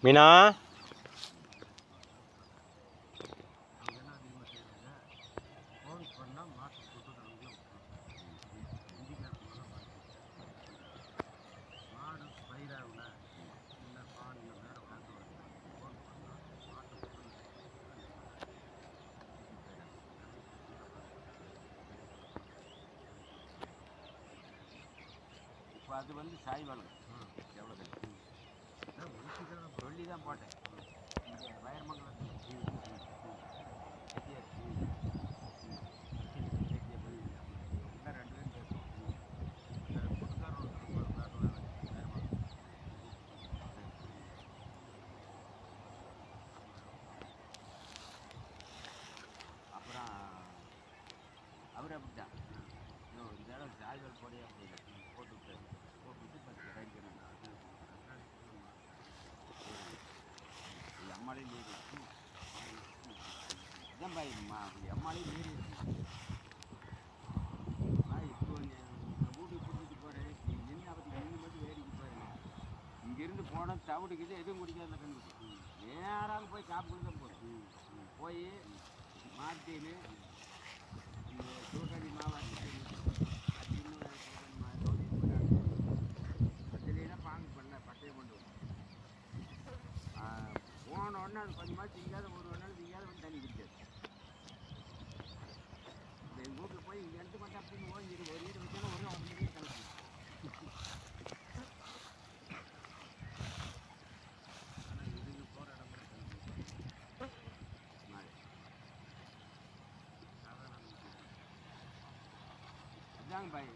மீனா இப்போ அது வந்து சாய்வாளம் எவ்வளோ சொல்லி தான் போட்டேன் இங்கே வயர்மங்கலத்தில் எல்லாம் 2 பேரும் பேசுவோம் கூட்டுக்காரர் அப்புறம் அவர் அப்படித்தான் இந்த இடம் சாய்வால் போடையே அப்படின்னு போட்டுவிட்டு பத்து கிடைக்கணும் எம்மாலையும் நீர் இருக்கும் இதான் பாய் எம்மாலையும் நீர் இருக்கும் இப்போ வீட்டுக்கு பிடிச்சிட்டு போகிறேன் நின்று அப்படி நின்று மட்டும் வேடிக்கை போயிடணும் இங்கேருந்து போனால் தவிடுக்குது எதுவும் குடிக்காத கண்டுக்கு நேராக போய் காப்பு தான் போதும் போய் மாட்டின்னு இந்த சிவகாசி மாவட்டம் அதுலாம் பாங்கு பண்ணல பட்டையை கொண்டு போன உடனே அது கொஞ்சமாக திங்காத ஒரு நாள் திங்காத வந்து தண்ணி குடிக்காது இந்த எங்கள் வீட்டில் போய் இங்கே எடுத்து மட்டும் அப்படின்னு ஓஞ்சிரு ஒரு ஈடு வச்சாலும் ஒரு உடனே கலப்பு ஆனால் இதுக்கு போகிற இடம் கூட அதாங்க பாய்